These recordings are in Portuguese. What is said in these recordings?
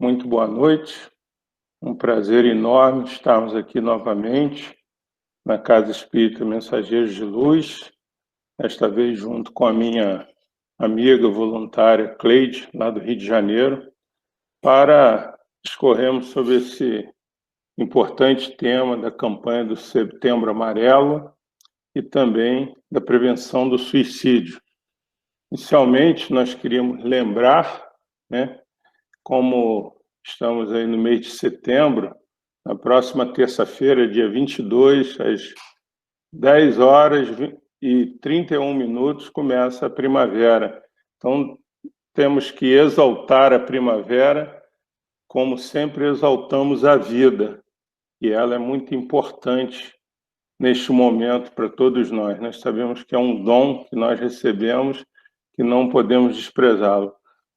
Muito boa noite. Um prazer enorme estarmos aqui novamente na Casa Espírita Mensageiros de Luz, desta vez junto com a minha amiga voluntária Cleide, lá do Rio de Janeiro, para discorrermos sobre esse importante tema da campanha do Setembro Amarelo e também da prevenção do suicídio. Inicialmente, nós queríamos lembrar, como estamos aí no mês de setembro, na próxima terça-feira, dia 22, às 10h31, começa a primavera. Então, temos que exaltar a primavera, como sempre exaltamos a vida, e ela é muito importante neste momento para todos nós. Nós sabemos que é um dom que nós recebemos, que não podemos desprezá-lo.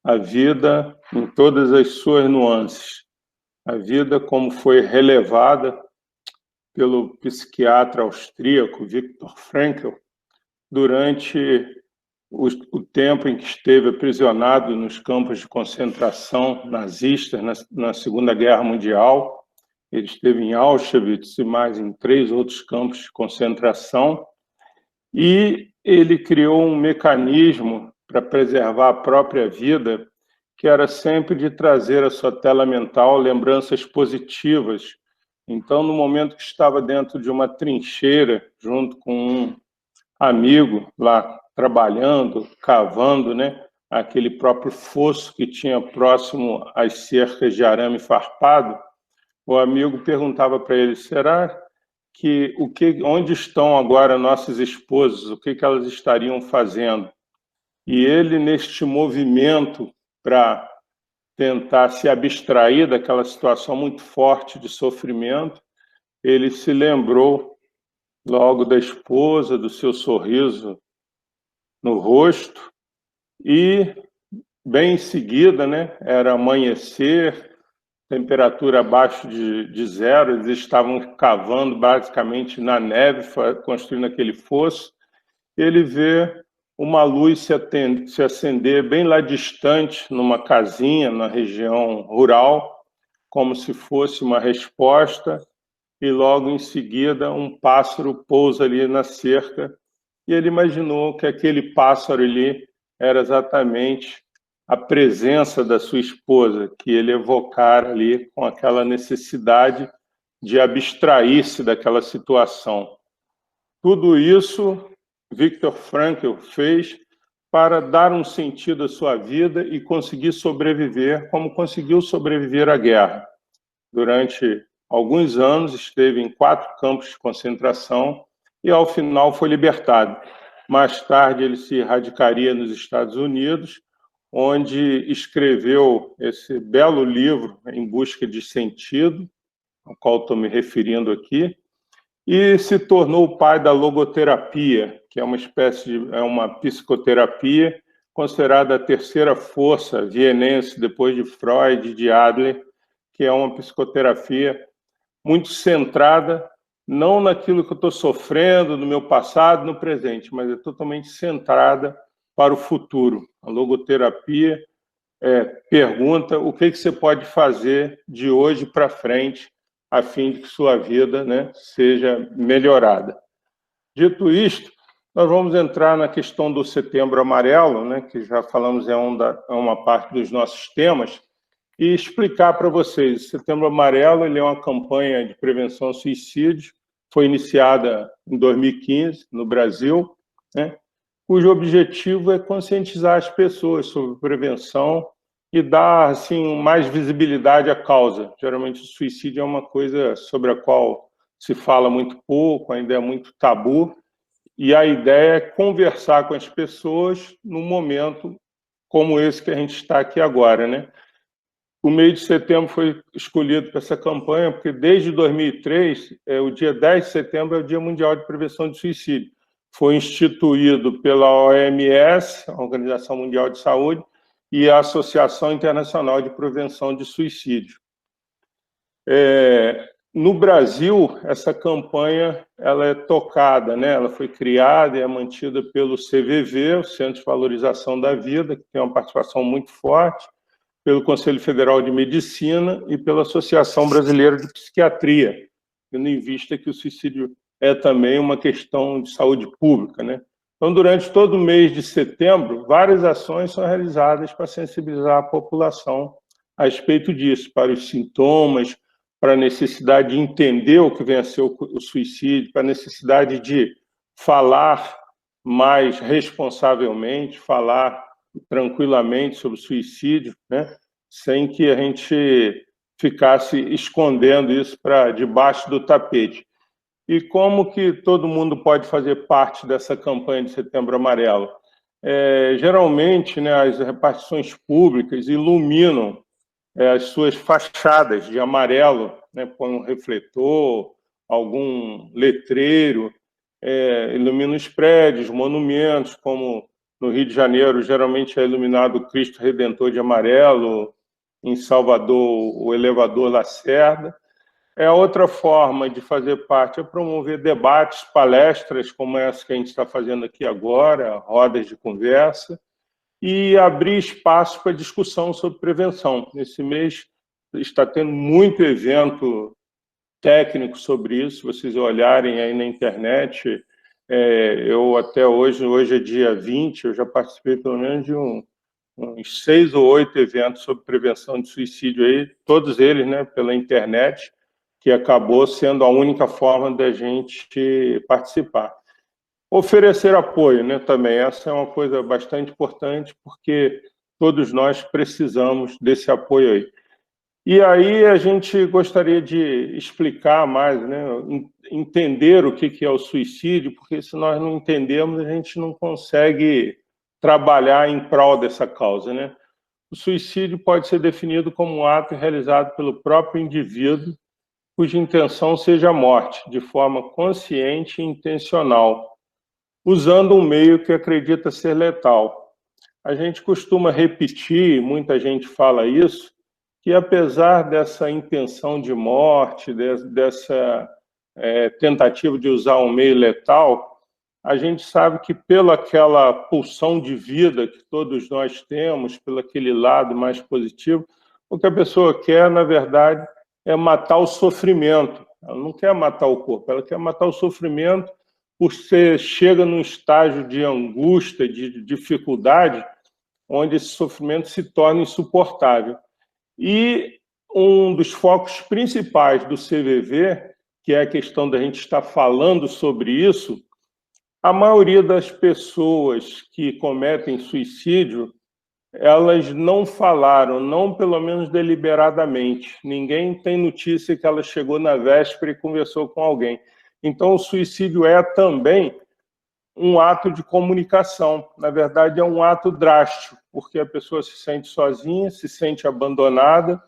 A vida em todas as suas nuances. A vida como foi relevada pelo psiquiatra austríaco Viktor Frankl durante o tempo em que esteve aprisionado nos campos de concentração nazistas na Segunda Guerra Mundial. Ele esteve em Auschwitz e mais em 3 outros campos de concentração, e ele criou um mecanismo para preservar a própria vida, que era sempre de trazer à sua tela mental lembranças positivas. Então, no momento que estava dentro de uma trincheira, junto com um amigo lá trabalhando, cavando, aquele próprio fosso que tinha próximo às cercas de arame farpado, o amigo perguntava para ele: será onde estão agora nossas esposas? O que elas estariam fazendo? E ele, neste movimento para tentar se abstrair daquela situação muito forte de sofrimento, ele se lembrou logo da esposa, do seu sorriso no rosto, e bem em seguida, era amanhecer, temperatura abaixo de zero, eles estavam cavando basicamente na neve, construindo aquele fosso. Ele vê uma luz se acender bem lá distante, numa casinha, na região rural, como se fosse uma resposta, e logo em seguida um pássaro pousa ali na cerca, e ele imaginou que aquele pássaro ali era exatamente a presença da sua esposa, que ele evocara ali com aquela necessidade de abstrair-se daquela situação. Tudo isso Viktor Frankl fez para dar um sentido à sua vida e conseguir sobreviver, como conseguiu sobreviver à guerra. Durante alguns anos esteve em 4 campos de concentração e, ao final, foi libertado. Mais tarde, ele se radicaria nos Estados Unidos, onde escreveu esse belo livro, Em Busca de Sentido, ao qual estou me referindo aqui, e se tornou o pai da logoterapia, que é uma psicoterapia considerada a terceira força vienense, depois de Freud e de Adler, que é uma psicoterapia muito centrada não naquilo que eu estou sofrendo, no meu passado, no presente, mas é totalmente centrada para o futuro. A logoterapia pergunta o que você pode fazer de hoje para frente a fim de que sua vida seja melhorada. Dito isto, nós vamos entrar na questão do Setembro Amarelo, que já falamos é uma parte dos nossos temas, e explicar para vocês. O Setembro Amarelo ele é uma campanha de prevenção ao suicídio, foi iniciada em 2015 no Brasil, cujo objetivo é conscientizar as pessoas sobre prevenção e dar assim, mais visibilidade à causa. Geralmente o suicídio é uma coisa sobre a qual se fala muito pouco, ainda é muito tabu, e a ideia é conversar com as pessoas num momento como esse que a gente está aqui agora, O mês de setembro foi escolhido para essa campanha porque desde 2003, o dia 10 de setembro é o Dia Mundial de Prevenção de Suicídio. Foi instituído pela OMS, a Organização Mundial de Saúde, e a Associação Internacional de Prevenção de Suicídio. No Brasil, essa campanha ela é tocada, ela foi criada e é mantida pelo CVV, o Centro de Valorização da Vida, que tem uma participação muito forte, pelo Conselho Federal de Medicina e pela Associação Brasileira de Psiquiatria, tendo em vista que o suicídio é também uma questão de saúde pública, né? Então, durante todo o mês de setembro, várias ações são realizadas para sensibilizar a população a respeito disso, para os sintomas, para a necessidade de entender o que vem a ser o suicídio, para a necessidade de falar mais responsavelmente, falar tranquilamente sobre o suicídio, né? Sem que a gente ficasse escondendo isso para debaixo do tapete. E como que todo mundo pode fazer parte dessa campanha de Setembro Amarelo? Geralmente, né, as repartições públicas iluminam as suas fachadas de amarelo, né, põe um refletor, algum letreiro, ilumina os prédios, monumentos, como no Rio de Janeiro, geralmente é iluminado o Cristo Redentor de amarelo, em Salvador, o elevador Lacerda. Outra forma de fazer parte é promover debates, palestras, como essa que a gente está fazendo aqui agora, rodas de conversa, e abrir espaço para discussão sobre prevenção. Nesse mês está tendo muito evento técnico sobre isso, se vocês olharem aí na internet. Eu até hoje é dia 20, eu já participei pelo menos de uns 6 ou 8 eventos sobre prevenção de suicídio, aí, todos eles, né, pela internet, que acabou sendo a única forma da gente participar. Oferecer apoio, né, também, essa é uma coisa bastante importante, porque todos nós precisamos desse apoio aí. E aí a gente gostaria de explicar mais, né, entender o que é o suicídio, porque se nós não entendemos, a gente não consegue trabalhar em prol dessa causa, né? O suicídio pode ser definido como um ato realizado pelo próprio indivíduo, cuja intenção seja a morte, de forma consciente e intencional, usando um meio que acredita ser letal. A gente costuma repetir, muita gente fala isso, que apesar dessa intenção de morte, dessa tentativa de usar um meio letal, a gente sabe que pela aquela pulsão de vida que todos nós temos, pelo aquele lado mais positivo, o que a pessoa quer, na verdade, é matar o sofrimento. Ela não quer matar o corpo, ela quer matar o sofrimento, por ser chega num estágio de angústia, de dificuldade, onde esse sofrimento se torna insuportável. E um dos focos principais do CVV, que é a questão da gente estar falando sobre isso, a maioria das pessoas que cometem suicídio, elas não falaram, não pelo menos deliberadamente. Ninguém tem notícia que ela chegou na véspera e conversou com alguém. Então, o suicídio é também um ato de comunicação. Na verdade, é um ato drástico, porque a pessoa se sente sozinha, se sente abandonada,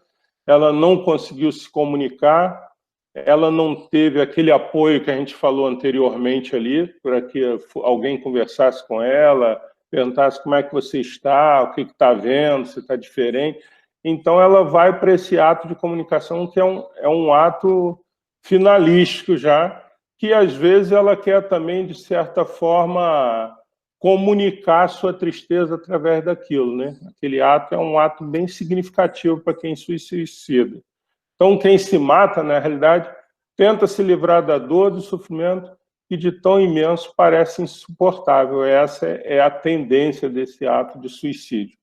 ela não conseguiu se comunicar, ela não teve aquele apoio que a gente falou anteriormente ali, para que alguém conversasse com ela, perguntasse como é que você está, o que está vendo, se está diferente. Então, ela vai para esse ato de comunicação, que é um ato finalístico já, que às vezes ela quer também, de certa forma, comunicar sua tristeza através daquilo, né? Aquele ato é um ato bem significativo para quem se suicida. Então, quem se mata, na realidade, tenta se livrar da dor, do sofrimento, que de tão imenso parece insuportável. Essa é a tendência desse ato de suicídio.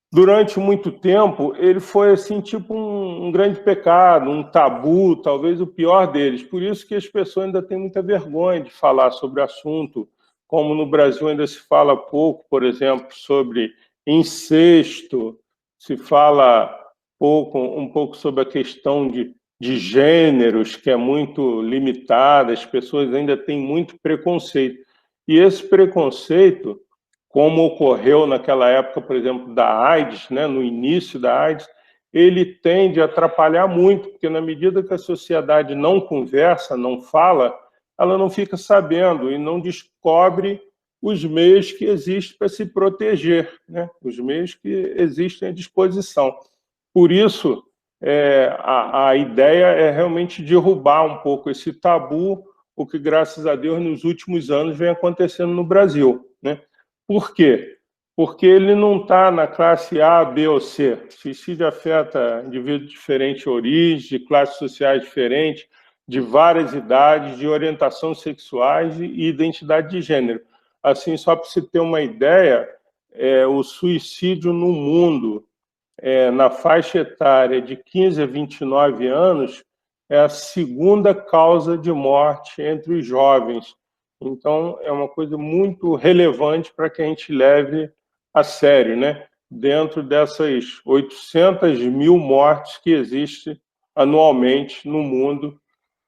Durante muito tempo, ele foi assim, tipo um grande pecado, um tabu, talvez o pior deles. Por isso que as pessoas ainda têm muita vergonha de falar sobre o assunto, como no Brasil ainda se fala pouco, por exemplo, sobre incesto, se fala um pouco sobre a questão de gêneros, que é muito limitada, as pessoas ainda têm muito preconceito. E esse preconceito, como ocorreu naquela época, por exemplo, da AIDS, né, no início da AIDS, ele tende a atrapalhar muito, porque na medida que a sociedade não conversa, não fala, ela não fica sabendo e não descobre os meios que existem para se proteger, né, os meios que existem à disposição. Por isso, a ideia é realmente derrubar um pouco esse tabu, o que, graças a Deus, nos últimos anos vem acontecendo no Brasil, né? Por quê? porque ele não está na classe A, B ou C. Suicídio afeta indivíduos de diferentes origens, de classes sociais diferentes, de várias idades, de orientação sexuais e identidade de gênero. Assim, só para você ter uma ideia, o suicídio no mundo, na faixa etária de 15 a 29 anos, é a segunda causa de morte entre os jovens. Então, é uma coisa muito relevante para que a gente leve a sério, né? Dentro dessas 800 mil mortes que existem anualmente no mundo,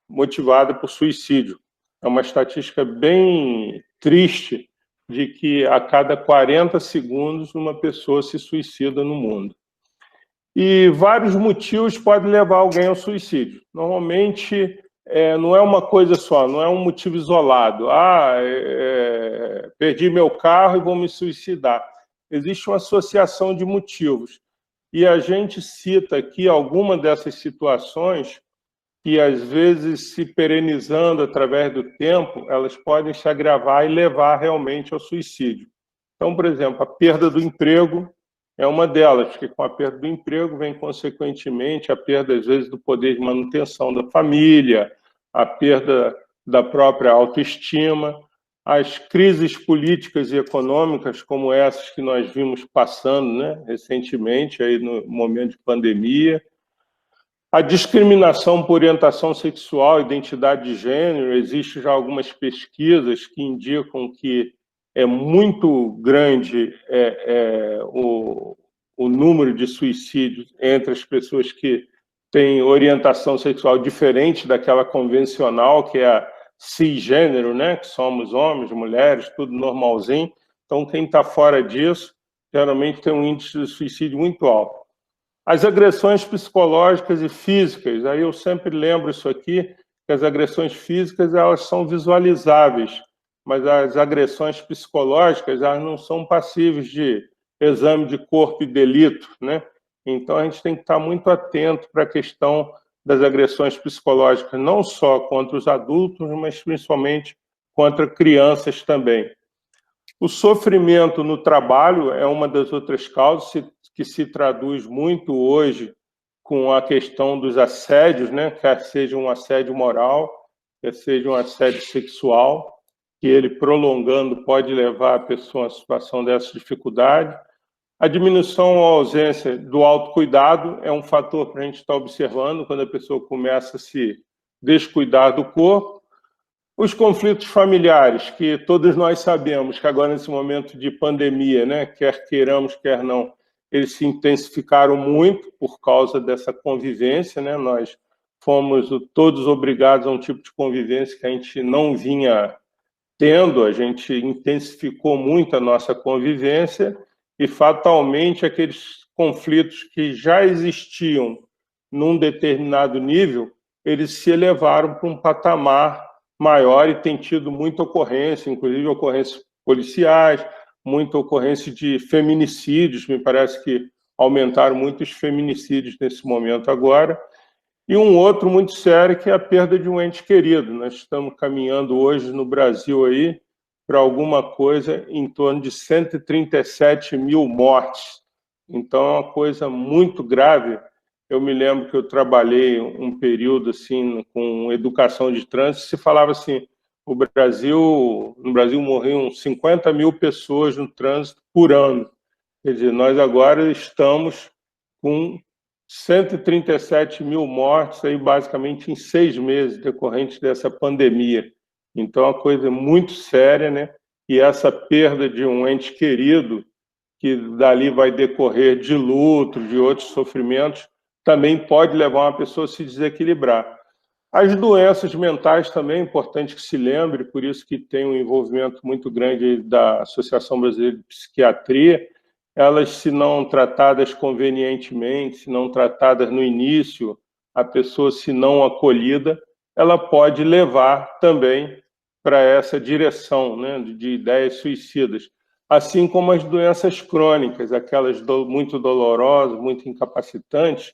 motivada por suicídio. É uma estatística bem triste de que a cada 40 segundos uma pessoa se suicida no mundo. E vários motivos podem levar alguém ao suicídio. Normalmente, não é uma coisa só, não é um motivo isolado. Perdi meu carro e vou me suicidar. Existe uma associação de motivos. E a gente cita aqui alguma dessas situações que, às vezes, se perenizando através do tempo, elas podem se agravar e levar realmente ao suicídio. Então, por exemplo, a perda do emprego é uma delas, porque com a perda do emprego vem, consequentemente, a perda, às vezes, do poder de manutenção da família, a perda da própria autoestima, as crises políticas e econômicas, como essas que nós vimos passando, né, recentemente, aí no momento de pandemia, a discriminação por orientação sexual, identidade de gênero. Existem já algumas pesquisas que indicam que é muito grande o número de suicídios entre as pessoas que têm orientação sexual diferente daquela convencional, que é a cisgênero, né? Que somos homens, mulheres, tudo normalzinho. Então, quem está fora disso, geralmente tem um índice de suicídio muito alto. As agressões psicológicas e físicas, aí eu sempre lembro isso aqui, que as agressões físicas elas são visualizáveis, mas as agressões psicológicas elas não são passíveis de exame de corpo e delito, né? Então a gente tem que estar muito atento para a questão das agressões psicológicas, não só contra os adultos, mas principalmente contra crianças também. O sofrimento no trabalho é uma das outras causas que se traduz muito hoje com a questão dos assédios, né? Quer seja um assédio moral, quer seja um assédio sexual, que ele prolongando pode levar a pessoa a uma situação dessa dificuldade. A diminuição ou ausência do autocuidado é um fator para a gente estar observando quando a pessoa começa a se descuidar do corpo. Os conflitos familiares, que todos nós sabemos que agora, nesse momento de pandemia, né, quer queiramos, quer não, eles se intensificaram muito por causa dessa convivência, né? Nós fomos todos obrigados a um tipo de convivência que a gente não vinha tendo, a gente intensificou muito a nossa convivência e, fatalmente, aqueles conflitos que já existiam num determinado nível, eles se elevaram para um patamar maior e tem tido muita ocorrência, inclusive ocorrências policiais, muita ocorrência de feminicídios, me parece que aumentaram muito os feminicídios nesse momento agora. E um outro muito sério, que é a perda de um ente querido. Nós estamos caminhando hoje no Brasil aí para alguma coisa em torno de 137 mil mortes. Então é uma coisa muito grave. Eu me lembro que eu trabalhei um período assim com educação de trânsito, se falava assim, no Brasil morriam 50 mil pessoas no trânsito por ano. Quer dizer, nós agora estamos com 137 mil mortes, aí, basicamente em 6 meses, decorrentes dessa pandemia. Então, é uma coisa muito séria, né? E essa perda de um ente querido, que dali vai decorrer de luto, de outros sofrimentos, também pode levar uma pessoa a se desequilibrar. As doenças mentais também é importante que se lembre, por isso que tem um envolvimento muito grande da Associação Brasileira de Psiquiatria. Elas, se não tratadas convenientemente, se não tratadas no início, a pessoa, se não acolhida, ela pode levar também para essa direção, né, de ideias suicidas. Assim como as doenças crônicas, aquelas muito dolorosas, muito incapacitantes,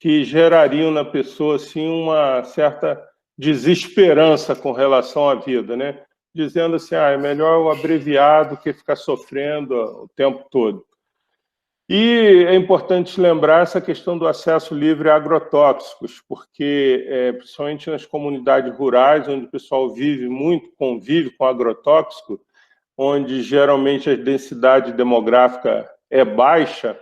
que gerariam na pessoa assim, uma certa desesperança com relação à vida, né? dizendo assim, é melhor eu abreviar do que ficar sofrendo o tempo todo. E é importante lembrar essa questão do acesso livre a agrotóxicos, porque, principalmente nas comunidades rurais, onde o pessoal vive muito, convive com agrotóxico, onde geralmente a densidade demográfica é baixa,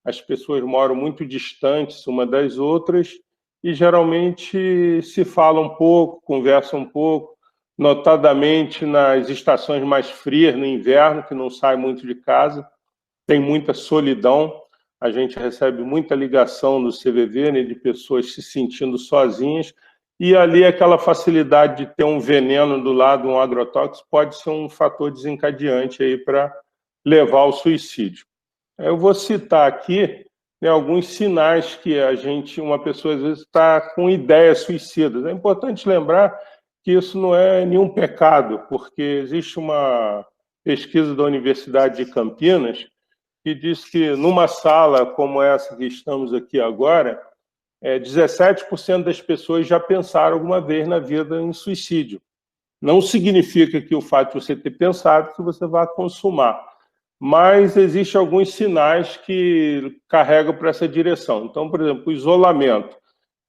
as pessoas moram muito distantes uma das outras e geralmente se falam um pouco, conversam um pouco, notadamente nas estações mais frias, no inverno, que não sai muito de casa, tem muita solidão, a gente recebe muita ligação no CVV, né, de pessoas se sentindo sozinhas, e ali aquela facilidade de ter um veneno do lado, um agrotóxico, pode ser um fator desencadeante aí para levar ao suicídio. Eu vou citar aqui, né, alguns sinais que uma pessoa às vezes está com ideias suicidas. É importante lembrar que isso não é nenhum pecado, porque existe uma pesquisa da Universidade de Campinas que diz que numa sala como essa que estamos aqui agora, 17% das pessoas já pensaram alguma vez na vida em suicídio. Não significa que o fato de você ter pensado que você vai consumar, mas existem alguns sinais que carregam para essa direção. Então, por exemplo, o isolamento.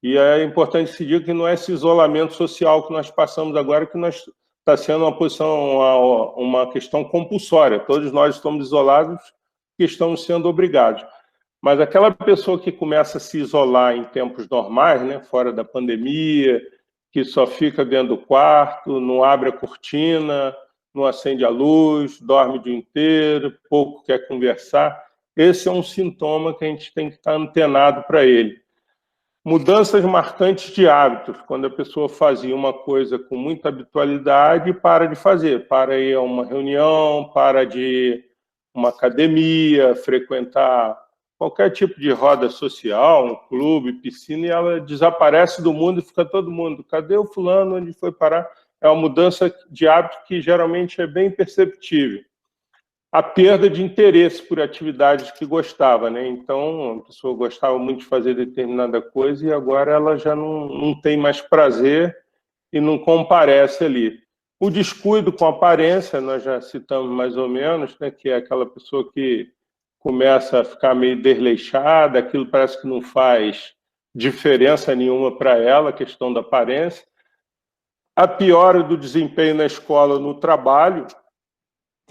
E é importante se dizer que não é esse isolamento social que nós passamos agora, que está sendo uma questão compulsória. Todos nós estamos isolados que estamos sendo obrigados. Mas aquela pessoa que começa a se isolar em tempos normais, né, fora da pandemia, que só fica dentro do quarto, não abre a cortina, não acende a luz, dorme o dia inteiro, pouco quer conversar, esse é um sintoma que a gente tem que estar antenado para ele. Mudanças marcantes de hábitos, quando a pessoa fazia uma coisa com muita habitualidade e para de fazer, para ir a uma reunião, para de uma academia, frequentar qualquer tipo de roda social, um clube, piscina, e ela desaparece do mundo e fica todo mundo, cadê o fulano, onde foi parar? É uma mudança de hábito que geralmente é bem perceptível. A perda de interesse por atividades que gostava, né? Então, a pessoa gostava muito de fazer determinada coisa e agora ela já não tem mais prazer e não comparece ali. O descuido com a aparência, nós já citamos mais ou menos, né, que é aquela pessoa que começa a ficar meio desleixada, aquilo parece que não faz diferença nenhuma para ela, a questão da aparência. A piora do desempenho na escola, no trabalho,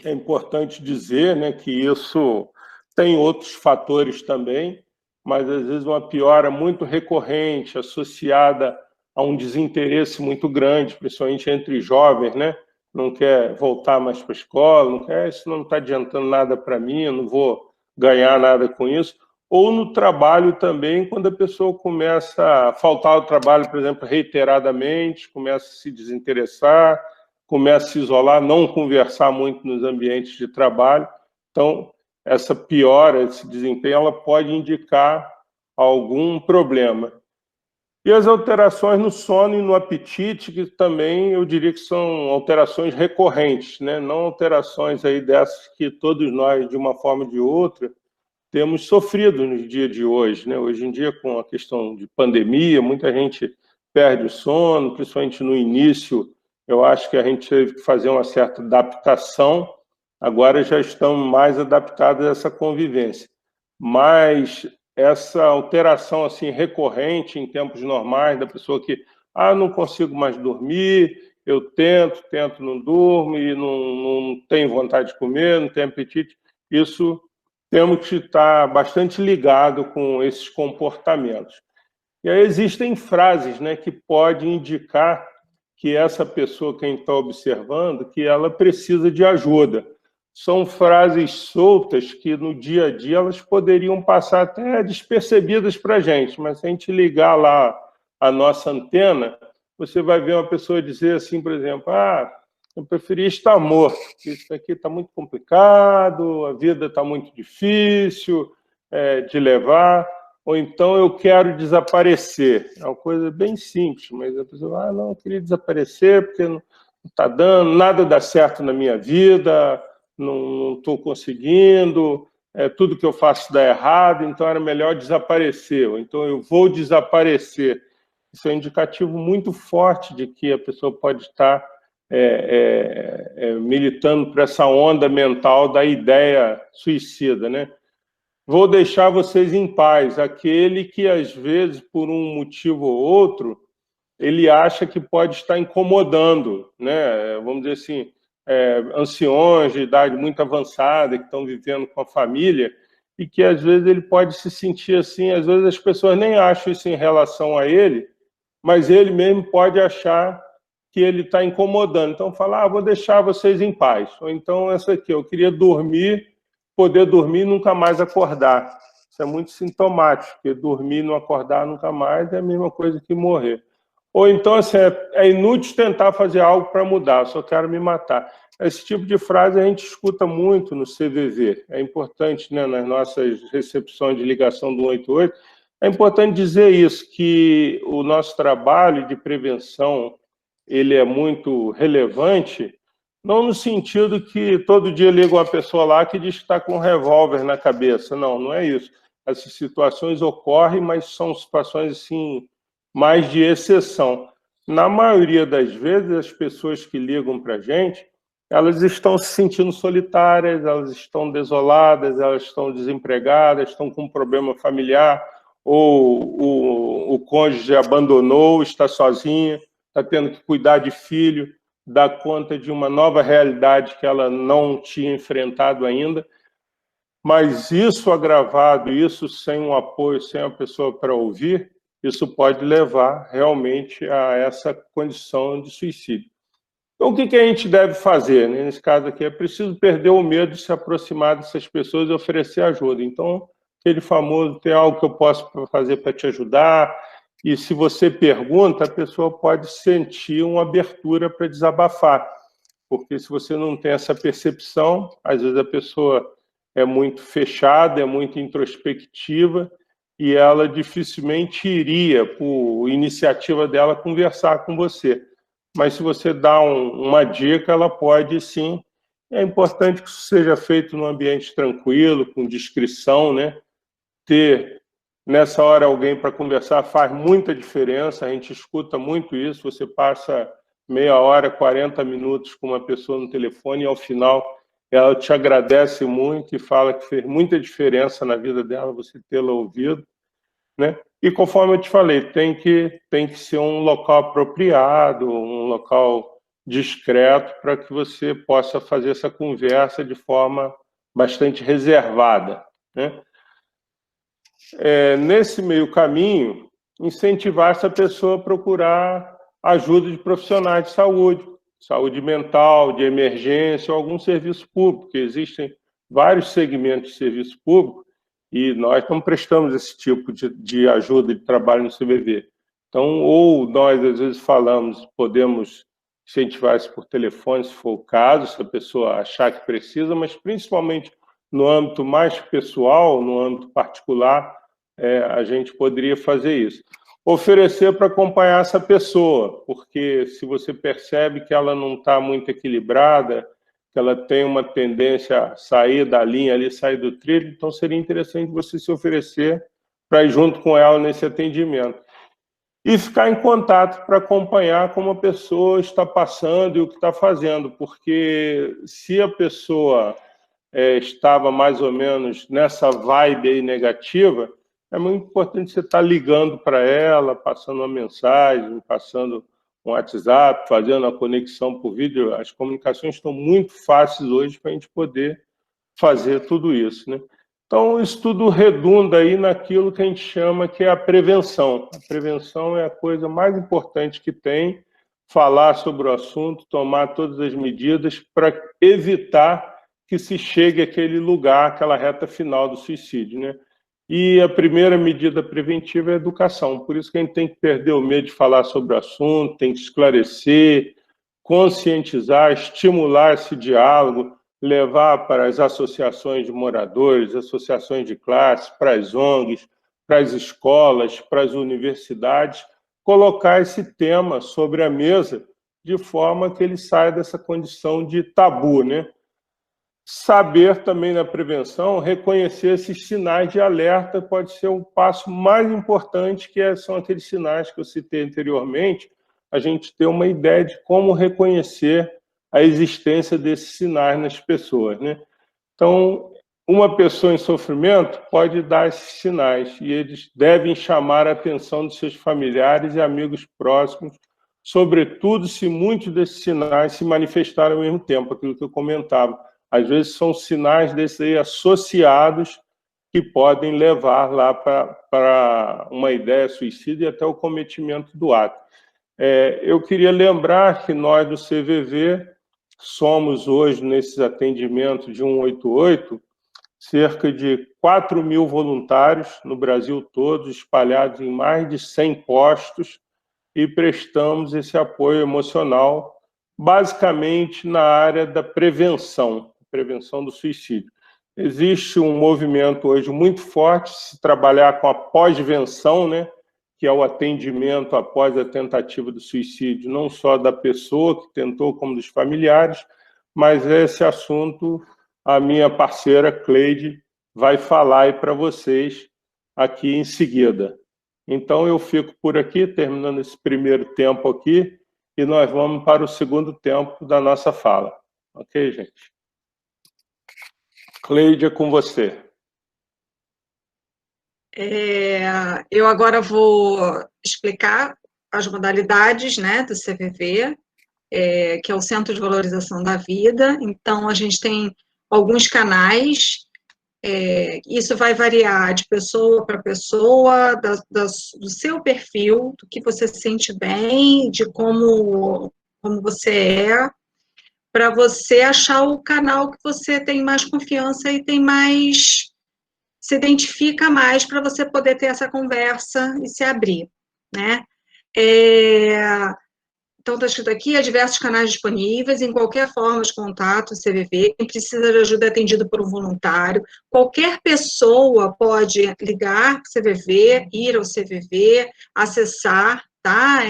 é importante dizer, né, que isso tem outros fatores também, mas às vezes uma piora muito recorrente, associada a um desinteresse muito grande, principalmente entre jovens, né? Não quer voltar mais para a escola, não quer, isso não está adiantando nada para mim, eu não vou ganhar nada com isso. Ou no trabalho também, quando a pessoa começa a faltar ao trabalho, por exemplo, reiteradamente, começa a se desinteressar, começa a se isolar, não conversar muito nos ambientes de trabalho. Então, essa piora, esse desempenho, ela pode indicar algum problema. E as alterações no sono e no apetite, que também eu diria que são alterações recorrentes, né? Não alterações aí dessas que todos nós, de uma forma ou de outra, temos sofrido nos dias de hoje, né? Hoje em dia, com a questão de pandemia, muita gente perde o sono, principalmente no início, eu acho que a gente teve que fazer uma certa adaptação, agora já estamos mais adaptados a essa convivência. Mas essa alteração assim recorrente em tempos normais, da pessoa que, não consigo mais dormir, eu tento, não durmo, e não tenho vontade de comer, não tenho apetite, isso temos que estar bastante ligado com esses comportamentos. E aí existem frases, né, que podem indicar que essa pessoa que a gente está observando, que ela precisa de ajuda. São frases soltas que no dia a dia elas poderiam passar até despercebidas para a gente, mas se a gente ligar lá a nossa antena, você vai ver uma pessoa dizer assim, por exemplo, eu preferia estar morto, porque isso aqui está muito complicado, a vida está muito difícil de levar, ou então eu quero desaparecer. É uma coisa bem simples, mas a pessoa não, eu queria desaparecer porque não está dando, nada dá certo na minha vida, não estou conseguindo, tudo que eu faço dá errado, então era melhor desaparecer, ou então eu vou desaparecer. Isso é um indicativo muito forte de que a pessoa pode estar militando para essa onda mental da ideia suicida, né? Vou deixar vocês em paz. Aquele que, às vezes, por um motivo ou outro, ele acha que pode estar incomodando, né? Vamos dizer assim, anciões de idade muito avançada que estão vivendo com a família e que, às vezes, ele pode se sentir assim. Às vezes, as pessoas nem acham isso em relação a ele, mas ele mesmo pode achar que ele está incomodando. Então, fala, vou deixar vocês em paz. Ou então, essa aqui, eu queria dormir, poder dormir e nunca mais acordar. Isso é muito sintomático, porque dormir e não acordar nunca mais é a mesma coisa que morrer. Ou então, assim, é inútil tentar fazer algo para mudar, só quero me matar. Esse tipo de frase a gente escuta muito no CVV. É importante, né, nas nossas recepções de ligação do 188, é importante dizer isso, que o nosso trabalho de prevenção ele é muito relevante, não no sentido que todo dia liga uma pessoa lá que diz que está com um revólver na cabeça. Não, não é isso. Essas situações ocorrem, mas são situações assim, mais de exceção. Na maioria das vezes, as pessoas que ligam para a gente, elas estão se sentindo solitárias, elas estão desoladas, elas estão desempregadas, estão com um problema familiar, ou o cônjuge abandonou, está sozinha, está tendo que cuidar de filho, dar conta de uma nova realidade que ela não tinha enfrentado ainda. Mas isso agravado, isso sem um apoio, sem uma pessoa para ouvir, isso pode levar realmente a essa condição de suicídio. Então, o que a gente deve fazer? Nesse caso aqui, é preciso perder o medo de se aproximar dessas pessoas e oferecer ajuda. Então, aquele famoso, tem algo que eu posso fazer para te ajudar? E se você pergunta, a pessoa pode sentir uma abertura para desabafar. Porque se você não tem essa percepção, às vezes a pessoa é muito fechada, é muito introspectiva, e ela dificilmente iria, por iniciativa dela, conversar com você. Mas se você dá uma dica, ela pode sim. É importante que isso seja feito num ambiente tranquilo, com discrição, né? Ter nessa hora alguém para conversar faz muita diferença, a gente escuta muito isso, você passa meia hora, 40 minutos com uma pessoa no telefone e ao final ela te agradece muito e fala que fez muita diferença na vida dela você tê-la ouvido, né? E conforme eu te falei, tem que ser um local apropriado, um local discreto para que você possa fazer essa conversa de forma bastante reservada, né? Nesse meio caminho, incentivar essa pessoa a procurar ajuda de profissionais de saúde mental, de emergência, ou algum serviço público, porque existem vários segmentos de serviço público e nós não prestamos esse tipo de ajuda de trabalho no CVV. Então, ou nós, às vezes, falamos, podemos incentivar isso por telefone, se for o caso, se a pessoa achar que precisa, mas principalmente no âmbito mais pessoal, no âmbito particular, a gente poderia fazer isso. Oferecer para acompanhar essa pessoa, porque se você percebe que ela não está muito equilibrada, que ela tem uma tendência a sair da linha ali, sair do trilho, então seria interessante você se oferecer para ir junto com ela nesse atendimento. E ficar em contato para acompanhar como a pessoa está passando e o que está fazendo, porque se a pessoa estava mais ou menos nessa vibe aí negativa, é muito importante você estar ligando para ela, passando uma mensagem, passando um WhatsApp, fazendo a conexão por vídeo. As comunicações estão muito fáceis hoje para a gente poder fazer tudo isso, né? Então, isso tudo redunda aí naquilo que a gente chama que é a prevenção. A prevenção é a coisa mais importante que tem, falar sobre o assunto, tomar todas as medidas para evitar que se chegue àquele lugar, aquela reta final do suicídio, né? E a primeira medida preventiva é a educação. Por isso que a gente tem que perder o medo de falar sobre o assunto, tem que esclarecer, conscientizar, estimular esse diálogo, levar para as associações de moradores, associações de classe, para as ONGs, para as escolas, para as universidades, colocar esse tema sobre a mesa de forma que ele saia dessa condição de tabu, né? Saber também na prevenção, reconhecer esses sinais de alerta pode ser o passo mais importante, são aqueles sinais que eu citei anteriormente, a gente ter uma ideia de como reconhecer a existência desses sinais nas pessoas, né? Então, uma pessoa em sofrimento pode dar esses sinais e eles devem chamar a atenção de seus familiares e amigos próximos, sobretudo se muitos desses sinais se manifestarem ao mesmo tempo, aquilo que eu comentava. Às vezes são sinais desses aí associados que podem levar lá para uma ideia suicida e até o cometimento do ato. Eu queria lembrar que nós do CVV somos hoje, nesses atendimentos de 188, cerca de 4.000 voluntários no Brasil todo, espalhados em mais de 100 postos, e prestamos esse apoio emocional, basicamente na área da prevenção do suicídio. Existe um movimento hoje muito forte, se trabalhar com a pós-venção, né, que é o atendimento após a tentativa do suicídio, não só da pessoa que tentou, como dos familiares, mas esse assunto a minha parceira Cleide vai falar aí para vocês aqui em seguida. Então eu fico por aqui, terminando esse primeiro tempo aqui, e nós vamos para o segundo tempo da nossa fala. Ok, gente? Cleide, é com você. Eu agora vou explicar as modalidades, né, do CVV, que é o Centro de Valorização da Vida. Então, a gente tem alguns canais, isso vai variar de pessoa para pessoa, do seu perfil, do que você se sente bem, de como você é, para você achar o canal que você tem mais confiança e tem mais, se identifica mais, para você poder ter essa conversa e se abrir, né? Então, está escrito aqui, há diversos canais disponíveis, em qualquer forma de contato, CVV, quem precisa de ajuda é atendido por um voluntário, qualquer pessoa pode ligar para o CVV, ir ao CVV, acessar, tá?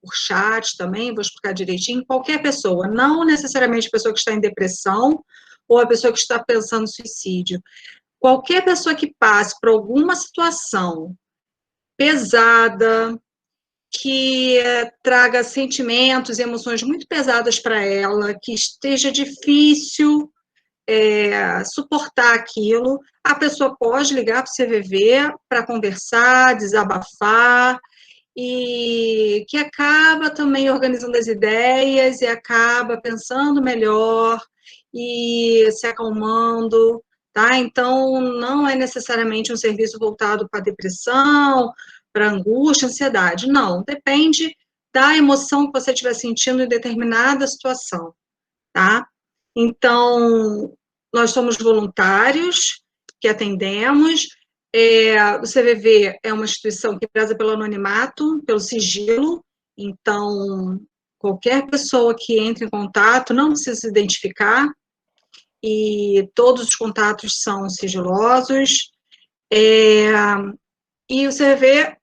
Por chat também, vou explicar direitinho, qualquer pessoa, não necessariamente a pessoa que está em depressão ou a pessoa que está pensando em suicídio. Qualquer pessoa que passe por alguma situação pesada, que traga sentimentos e emoções muito pesadas para ela, que esteja difícil suportar aquilo, a pessoa pode ligar para o CVV para conversar, desabafar, e que acaba também organizando as ideias e acaba pensando melhor e se acalmando, tá? Então, não é necessariamente um serviço voltado para depressão, para angústia, ansiedade, não. Depende da emoção que você estiver sentindo em determinada situação, tá? Então, nós somos voluntários que atendemos. O CVV é uma instituição que preza pelo anonimato, pelo sigilo, então, qualquer pessoa que entre em contato não precisa se identificar, e todos os contatos são sigilosos, e o CVV,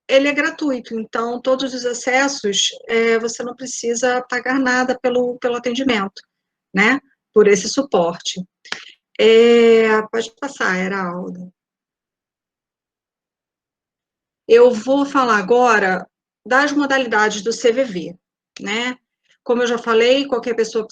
ele é gratuito, então, todos os acessos, você não precisa pagar nada pelo atendimento, né, por esse suporte. Pode passar, Heraldo. Eu vou falar agora das modalidades do CVV, né? Como eu já falei, qualquer pessoa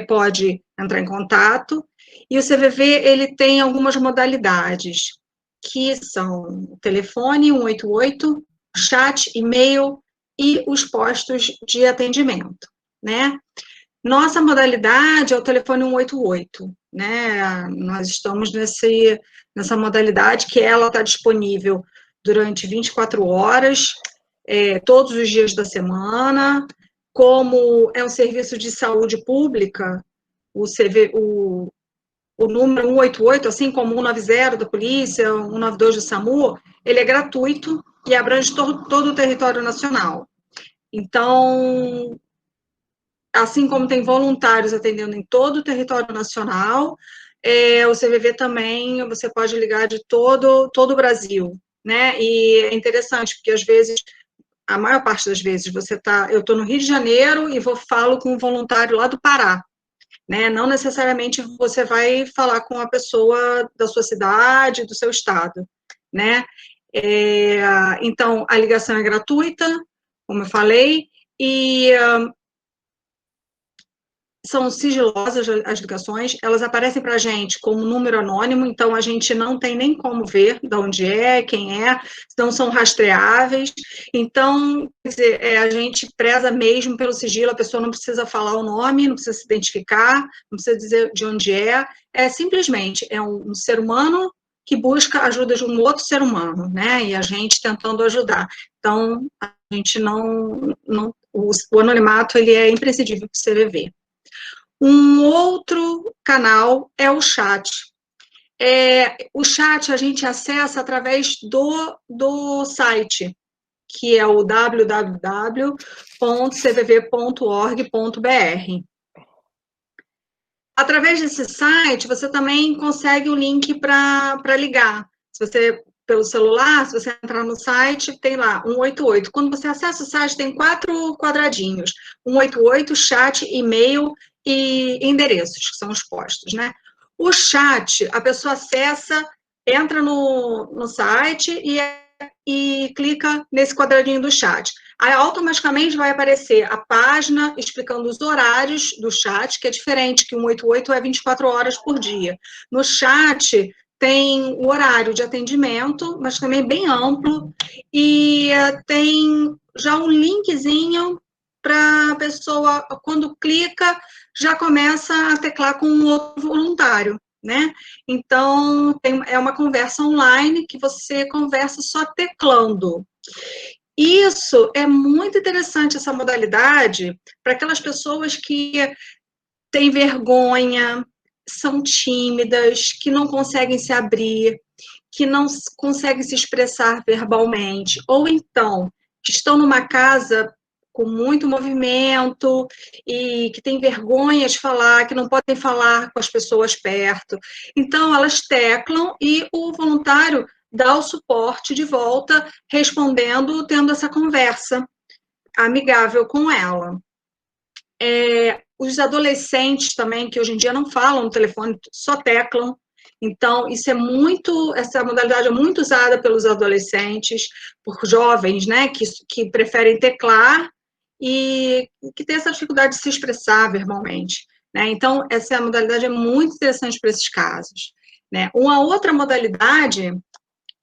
pode entrar em contato, e o CVV, ele tem algumas modalidades, que são o telefone 188, chat, e-mail e os postos de atendimento, né? Nossa modalidade é o telefone 188, né? Nós estamos nessa modalidade que ela está disponível durante 24 horas, todos os dias da semana. Como é um serviço de saúde pública, o número 188, assim como o 190 da polícia, o 192 do SAMU, ele é gratuito e abrange todo o território nacional. Então, assim como tem voluntários atendendo em todo o território nacional, o CVV também, você pode ligar de todo o Brasil, né? E é interessante, porque às vezes, a maior parte das vezes, eu estou no Rio de Janeiro e falo com um voluntário lá do Pará, né? Não necessariamente você vai falar com a pessoa da sua cidade, do seu estado, né? Então, a ligação é gratuita, como eu falei, e são sigilosas as ligações, elas aparecem para a gente como número anônimo, então a gente não tem nem como ver de onde é, quem é, não são rastreáveis, então, quer dizer, a gente preza mesmo pelo sigilo, a pessoa não precisa falar o nome, não precisa se identificar, não precisa dizer de onde é simplesmente, é um ser humano que busca a ajuda de um outro ser humano, né, e a gente tentando ajudar. Então, a gente o anonimato, ele é imprescindível para o CVV. Um outro canal é o chat. O chat a gente acessa através do site, que é o www.cvv.org.br. Através desse site, você também consegue o link para ligar. Se você, pelo celular, se você entrar no site, tem lá 188. Quando você acessa o site, tem 4 quadradinhos. 188, chat, e-mail e endereços, que são os postos, né? O chat, a pessoa acessa, entra no site e clica nesse quadradinho do chat. Aí, automaticamente, vai aparecer a página explicando os horários do chat, que é diferente, que o 188 é 24 horas por dia. No chat, tem o horário de atendimento, mas também bem amplo, e tem já um linkzinho para a pessoa, quando clica, já começa a teclar com um outro voluntário, né? Então, é uma conversa online que você conversa só teclando. Isso é muito interessante, essa modalidade, para aquelas pessoas que têm vergonha, são tímidas, que não conseguem se abrir, que não conseguem se expressar verbalmente, ou então, que estão numa casa com muito movimento e que têm vergonha de falar, que não podem falar com as pessoas perto. Então, elas teclam e o voluntário dá o suporte de volta, respondendo, tendo essa conversa amigável com ela. Os adolescentes também, que hoje em dia não falam no telefone, só teclam. Então, essa modalidade é muito usada pelos adolescentes, por jovens, né, que preferem teclar e que têm essa dificuldade de se expressar verbalmente, né? Então, essa modalidade é muito interessante para esses casos, né? Uma outra modalidade,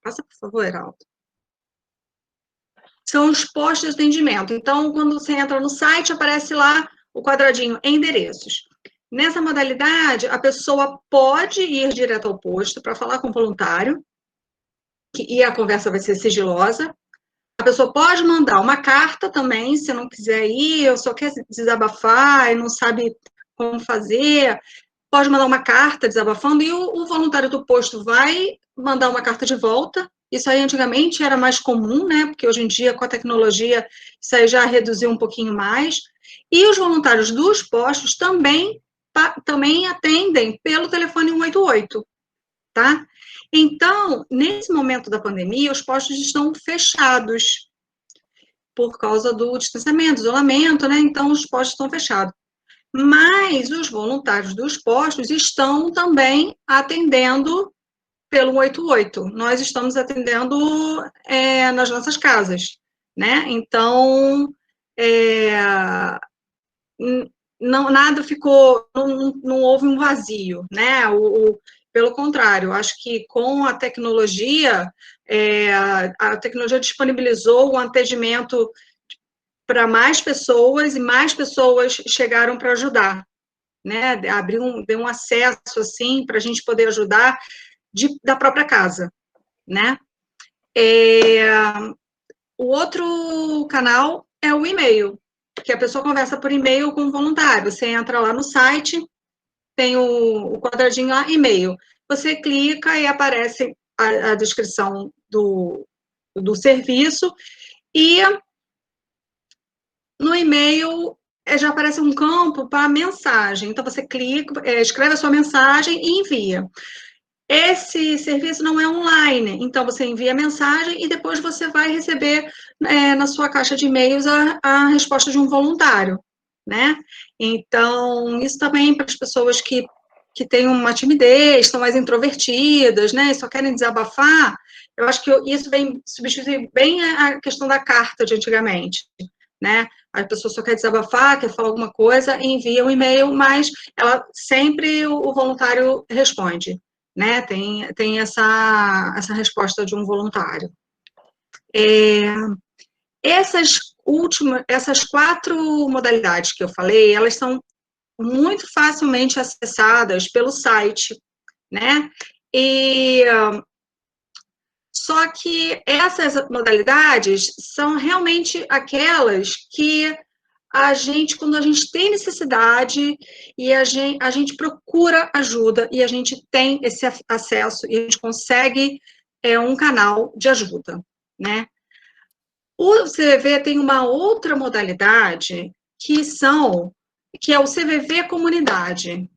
passa por favor, Heraldo, são os postos de atendimento. Então, quando você entra no site, aparece lá o quadradinho endereços. Nessa modalidade, a pessoa pode ir direto ao posto para falar com o voluntário, e a conversa vai ser sigilosa. A pessoa pode mandar uma carta também, se não quiser ir, ou só quer desabafar e não sabe como fazer, pode mandar uma carta desabafando, e o voluntário do posto vai mandar uma carta de volta. Isso aí antigamente era mais comum, né? Porque hoje em dia, com a tecnologia, isso aí já reduziu um pouquinho mais. E os voluntários dos postos também atendem pelo telefone 188, tá? Então, nesse momento da pandemia, os postos estão fechados por causa do distanciamento, isolamento, né? Então, os postos estão fechados. Mas os voluntários dos postos estão também atendendo pelo 188. Nós estamos atendendo nas nossas casas, né? Então, nada ficou, não houve um vazio, né? Pelo contrário, acho que com a tecnologia disponibilizou o atendimento para mais pessoas, e mais pessoas chegaram para ajudar, né? Deu um acesso, assim, para a gente poder ajudar da própria casa, né? O outro canal é o e-mail, que a pessoa conversa por e-mail com o voluntário. Você entra lá no site, tem o quadradinho lá, e-mail. Você clica e aparece a descrição do serviço, e no e-mail já aparece um campo para mensagem. Então, você clica, escreve a sua mensagem e envia. Esse serviço não é online, então você envia a mensagem e depois você vai receber na sua caixa de e-mails a resposta de um voluntário, né? Então, isso também para as pessoas que têm uma timidez, estão mais introvertidas, né? E só querem desabafar, eu acho que isso vem substituir bem a questão da carta de antigamente, né? A pessoa só quer desabafar, quer falar alguma coisa, envia um e-mail, mas ela sempre o voluntário responde, né? Tem essa resposta de um voluntário. Essas 4 modalidades que eu falei, elas são muito facilmente acessadas pelo site, né? Só que essas modalidades são realmente aquelas que quando a gente tem necessidade e a gente procura ajuda e a gente tem esse acesso e a gente consegue um canal de ajuda, né? O CVV tem uma outra modalidade que é o CVV Comunidade.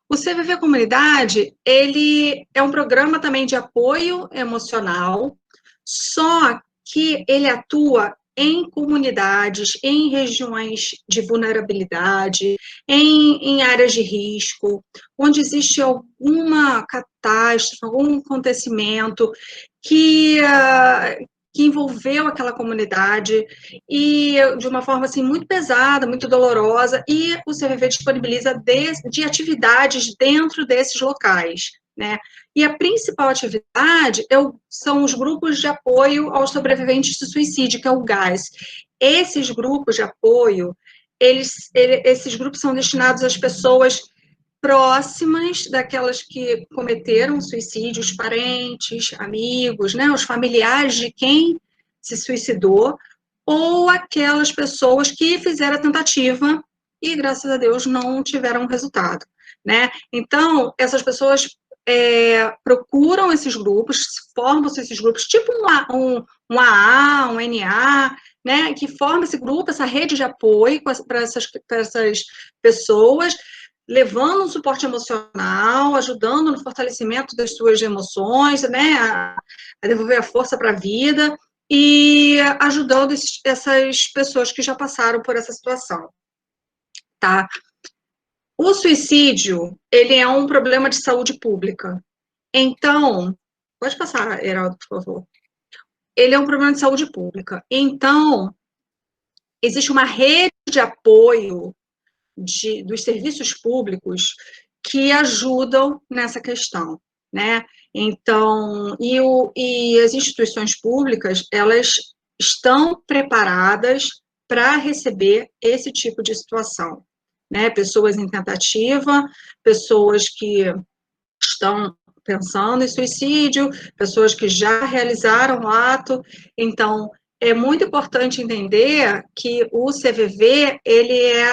O CVV Comunidade, ele é um programa também de apoio emocional, só que ele atua em comunidades, em regiões de vulnerabilidade, em áreas de risco, onde existe alguma catástrofe, algum acontecimento que, que envolveu aquela comunidade e de uma forma assim muito pesada, muito dolorosa, e o CVV disponibiliza de atividades dentro desses locais, né? E a principal atividade são os grupos de apoio aos sobreviventes de suicídio, que é o GAS. Esses grupos de apoio, esses grupos são destinados às pessoas próximas daquelas que cometeram suicídio, os parentes, amigos, né, os familiares de quem se suicidou, ou aquelas pessoas que fizeram a tentativa e, graças a Deus, não tiveram resultado, né? Então, essas pessoas procuram esses grupos, formam-se esses grupos, tipo um AA, um NA, né, que forma esse grupo, essa rede de apoio para essas pessoas, levando um suporte emocional, ajudando no fortalecimento das suas emoções, né, a devolver a força para a vida e ajudando essas pessoas que já passaram por essa situação, tá? O suicídio, ele é um problema de saúde pública. Então, pode passar, Heraldo, por favor. Ele é um problema de saúde pública. Então, existe uma rede de apoio dos serviços públicos que ajudam nessa questão, né? Então, e as instituições públicas, elas estão preparadas para receber esse tipo de situação, né? Pessoas em tentativa, pessoas que estão pensando em suicídio, pessoas que já realizaram o ato. Então, é muito importante entender que o CVV, ele é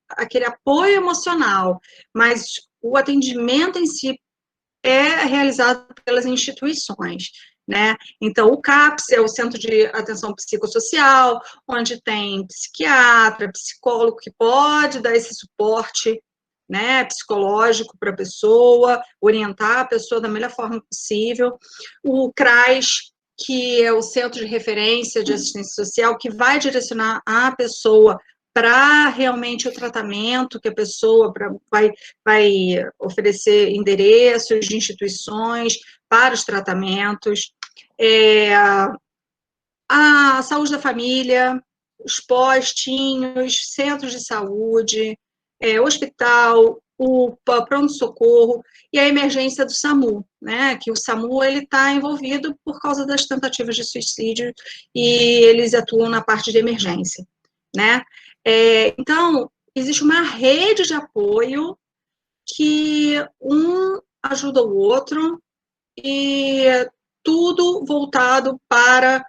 aquele apoio emocional, mas o atendimento em si é realizado pelas instituições, né? Então, o CAPS é o Centro de Atenção Psicossocial, onde tem psiquiatra, psicólogo que pode dar esse suporte, né, psicológico para a pessoa, orientar a pessoa da melhor forma possível. O CRAS, que é o Centro de Referência de Assistência Social, que vai direcionar a pessoa para realmente o tratamento, que a pessoa vai oferecer endereços de instituições para os tratamentos, a saúde da família, os postinhos, centros de saúde, hospital, UPA, pronto-socorro e a emergência do SAMU, né? Que o SAMU ele está envolvido por causa das tentativas de suicídio e eles atuam na parte de emergência, né? Então, existe uma rede de apoio que um ajuda o outro e tudo voltado para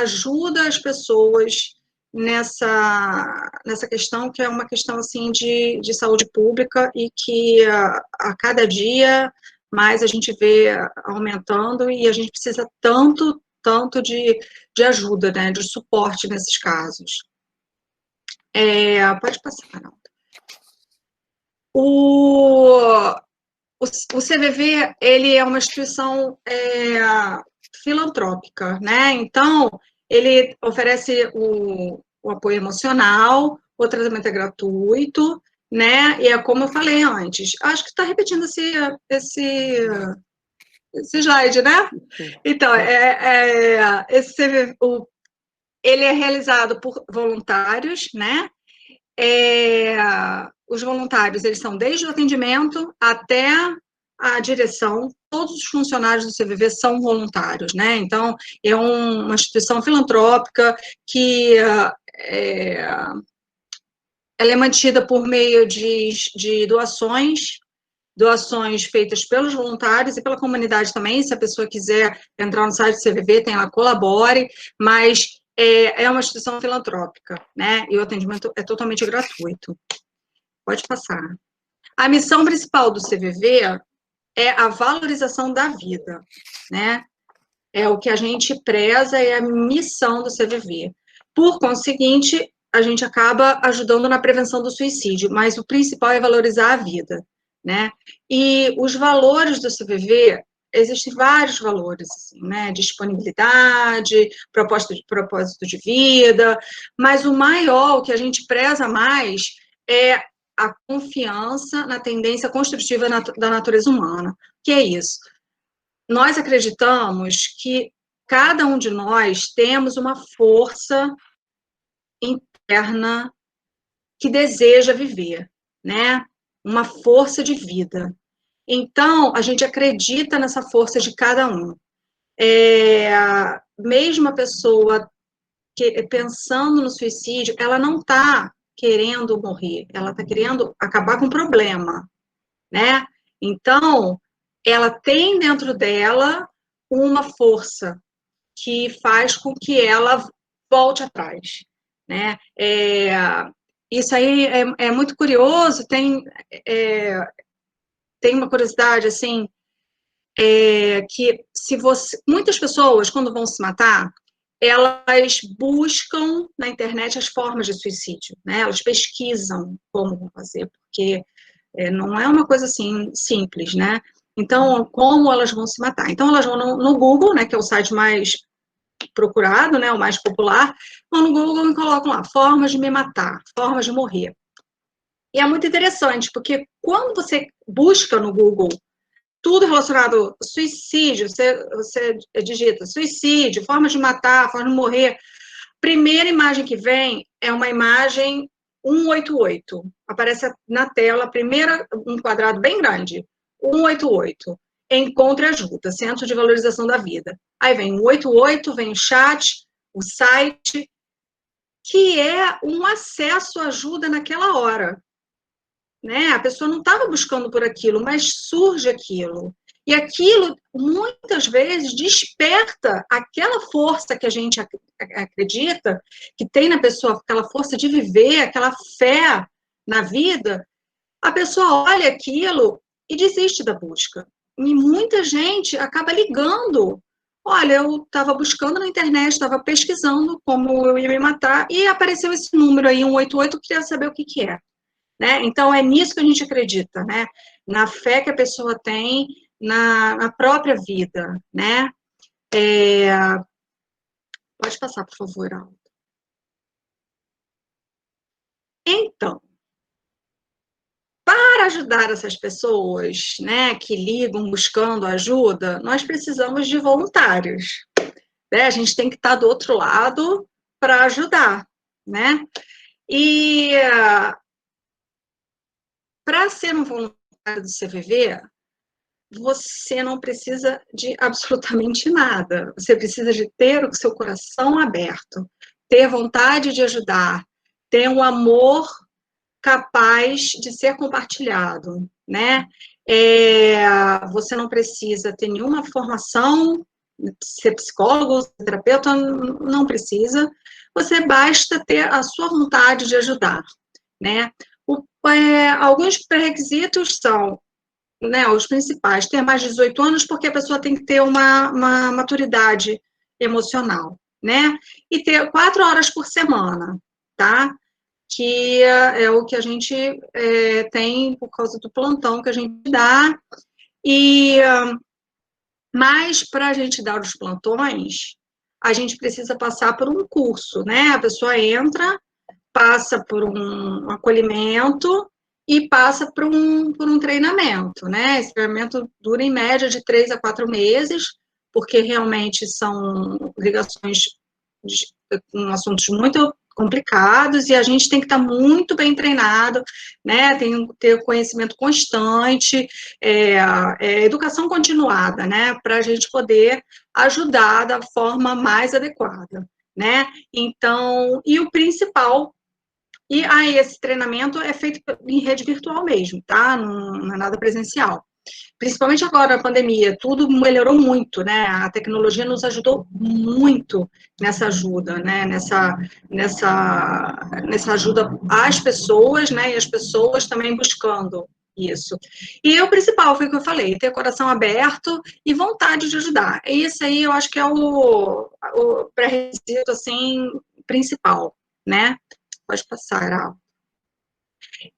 ajuda às pessoas nessa questão, que é uma questão assim de saúde pública e que a cada dia mais a gente vê aumentando e a gente precisa tanto de ajuda, né, de suporte nesses casos. Pode passar, não. O CVV, ele é uma instituição filantrópica, né? Então, ele oferece o apoio emocional, o tratamento é gratuito, né? E é como eu falei antes, acho que está repetindo esse slide, né? Então, Ele é realizado por voluntários, né? Os voluntários, eles são desde o atendimento até a direção, todos os funcionários do CVV são voluntários, né? Então, é uma instituição filantrópica que ela é mantida por meio de doações feitas pelos voluntários e pela comunidade também. Se a pessoa quiser entrar no site do CVV, tem lá, colabore, mas é uma instituição filantrópica, né? E o atendimento é totalmente gratuito. Pode passar. A missão principal do CVV é a valorização da vida, né? É o que a gente preza, é a missão do CVV. Por conseguinte, a gente acaba ajudando na prevenção do suicídio, mas o principal é valorizar a vida, né? E os valores do CVV, existem vários valores, assim, né? Disponibilidade, propósito de vida, mas o maior, o que a gente preza mais, é a confiança na tendência construtiva da natureza humana. O que é isso? Nós acreditamos que cada um de nós temos uma força interna que deseja viver, né? Uma força de vida. Então, a gente acredita nessa força de cada um. Mesmo a pessoa pensando no suicídio, ela não está querendo morrer, ela está querendo acabar com o problema, né? Então, ela tem dentro dela uma força que faz com que ela volte atrás, né? Isso aí é muito curioso, tem uma curiosidade, assim, que muitas pessoas, quando vão se matar, elas buscam na internet as formas de suicídio, né? Elas pesquisam como vão fazer, porque não é uma coisa assim simples, né? Então, como elas vão se matar? Então, elas vão no Google, né, que é o site mais procurado, né, o mais popular, vão no Google e colocam lá, formas de me matar, formas de morrer. E é muito interessante, porque quando você busca no Google tudo relacionado ao suicídio, você digita suicídio, formas de matar, formas de morrer, primeira imagem que vem é uma imagem 188. Aparece na tela, primeira, um quadrado bem grande, 188. Encontre ajuda, Centro de Valorização da Vida. Aí vem o 188, vem o chat, o site, que é um acesso à ajuda naquela hora. Né? A pessoa não estava buscando por aquilo, mas surge aquilo. E aquilo, muitas vezes, desperta aquela força que a gente acredita, que tem na pessoa, aquela força de viver, aquela fé na vida. A pessoa olha aquilo e desiste da busca. E muita gente acaba ligando. Olha, eu estava buscando na internet, estava pesquisando como eu ia me matar, e apareceu esse número aí, 188, eu queria saber o que que é. Né? Então, é nisso que a gente acredita, né? Na fé que a pessoa tem na própria vida, né? Pode passar, por favor, Aldo. Então, para ajudar essas pessoas, né, que ligam buscando ajuda, nós precisamos de voluntários. Né? A gente tem que estar do outro lado para ajudar, né? E para ser um voluntário do CVV, você não precisa de absolutamente nada. Você precisa de ter o seu coração aberto, ter vontade de ajudar, ter um amor capaz de ser compartilhado, né? Você não precisa ter nenhuma formação, ser psicólogo, ser terapeuta, não precisa. Você basta ter a sua vontade de ajudar, né? Alguns pré-requisitos são, né, os principais, ter mais de 18 anos, porque a pessoa tem que ter uma maturidade emocional, né? E ter 4 horas por semana, tá? Que é o que a gente tem por causa do plantão que a gente dá. Mas para a gente dar os plantões, a gente precisa passar por um curso, né? A pessoa entra, passa por um acolhimento e passa por um treinamento, né? Esse treinamento dura em média de 3 a 4 meses, porque realmente são ligações com assuntos muito complicados, e a gente tem que estar muito bem treinado, né, tem que ter conhecimento constante, educação continuada, né, para a gente poder ajudar da forma mais adequada, né, então, e o principal, e aí esse treinamento é feito em rede virtual mesmo, tá, não é nada presencial. Principalmente agora na pandemia, tudo melhorou muito, né? A tecnologia nos ajudou muito nessa ajuda, né? Nessa ajuda às pessoas, né? E as pessoas também buscando isso. E o principal foi o que eu falei, ter coração aberto e vontade de ajudar. E isso aí eu acho que é o pré-requisito, assim, principal, né? Pode passar, Ara.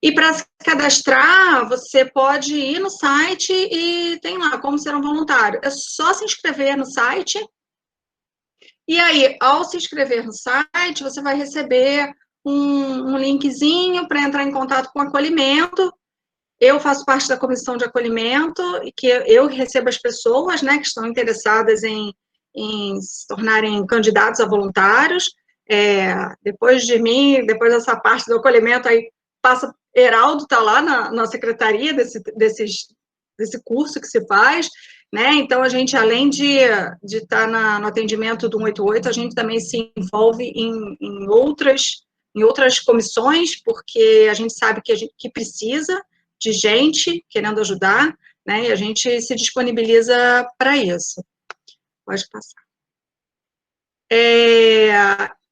E para se cadastrar, você pode ir no site e tem lá como ser um voluntário. É só se inscrever no site. E aí, ao se inscrever no site, você vai receber um linkzinho para entrar em contato com o acolhimento. Eu faço parte da comissão de acolhimento, e que eu recebo as pessoas, né, que estão interessadas em se tornarem candidatos a voluntários. Depois de mim, depois dessa parte do acolhimento, aí passa, Heraldo está lá na secretaria desse curso que se faz, né? Então, a gente, além de estar no atendimento do 188, a gente também se envolve em outras comissões, porque a gente sabe que precisa de gente querendo ajudar, né? E a gente se disponibiliza para isso. Pode passar.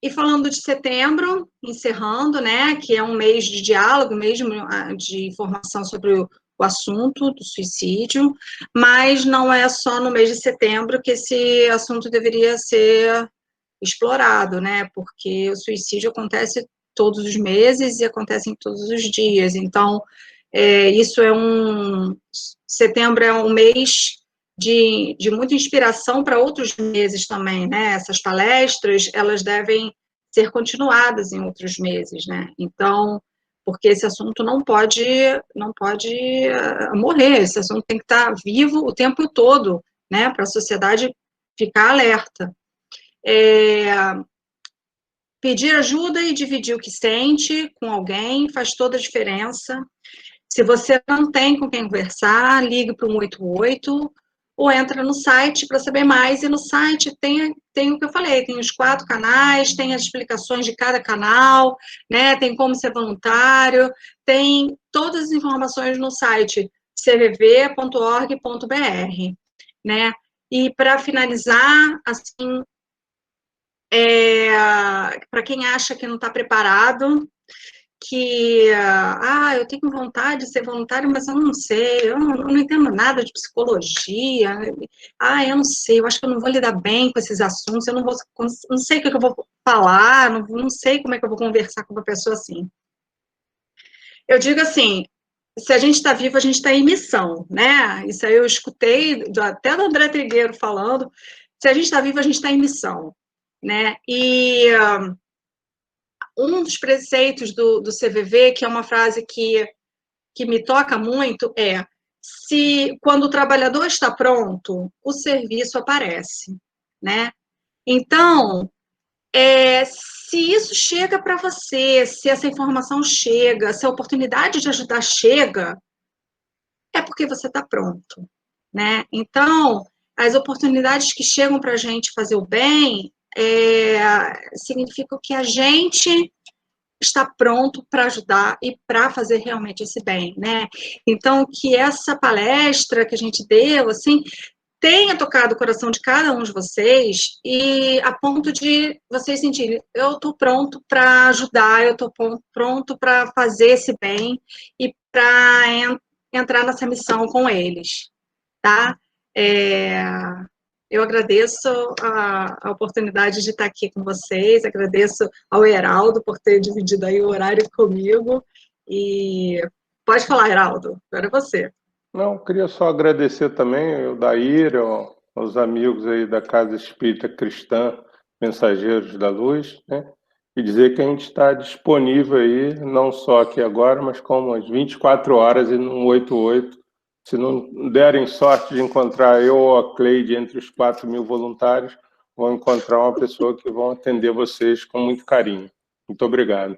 E falando de setembro, encerrando, né, que é um mês de diálogo mesmo, de informação sobre o assunto do suicídio, mas não é só no mês de setembro que esse assunto deveria ser explorado, né, porque o suicídio acontece todos os meses e acontece em todos os dias, então, setembro é um mês de muita inspiração para outros meses também, né? Essas palestras, elas devem ser continuadas em outros meses, né? Então, porque esse assunto não pode morrer, esse assunto tem que estar vivo o tempo todo, né? Para a sociedade ficar alerta. Pedir ajuda e dividir o que sente com alguém faz toda a diferença. Se você não tem com quem conversar, ligue para o 188, ou entra no site para saber mais, e no site tem o que eu falei, tem os 4 canais, tem as explicações de cada canal, né, tem como ser voluntário, tem todas as informações no site cvv.org.br, né, e para finalizar, assim, para quem acha que não está preparado, que, eu tenho vontade de ser voluntário, mas eu não sei, eu não entendo nada de psicologia, eu não sei, eu acho que eu não vou lidar bem com esses assuntos, eu não sei o que eu vou falar, não sei como é que eu vou conversar com uma pessoa assim. Eu digo assim, se a gente está vivo, a gente está em missão, né? Isso aí eu escutei até do André Trigueiro falando, se a gente está vivo, a gente está em missão, né? E um dos preceitos do CVV, que é uma frase que me toca muito, quando o trabalhador está pronto, o serviço aparece, né? Então, se isso chega para você, se essa informação chega, se a oportunidade de ajudar chega, é porque você está pronto, né? Então, as oportunidades que chegam para a gente fazer o bem, significam que a gente está pronto para ajudar e para fazer realmente esse bem, né? Então, que essa palestra que a gente deu, assim, tenha tocado o coração de cada um de vocês e a ponto de vocês sentirem, eu estou pronto para ajudar, eu estou pronto para fazer esse bem e para entrar nessa missão com eles, tá? Eu agradeço a oportunidade de estar aqui com vocês, agradeço ao Heraldo por ter dividido aí o horário comigo, e pode falar, Heraldo, agora é você. Não, queria só agradecer também o Daír, aos amigos aí da Casa Espírita Cristã, Mensageiros da Luz, né? E dizer que a gente está disponível aí, não só aqui agora, mas como às 24 horas e no 188. Se não derem sorte de encontrar eu ou a Cleide entre os 4.000 voluntários, vão encontrar uma pessoa que vão atender vocês com muito carinho. Muito obrigado.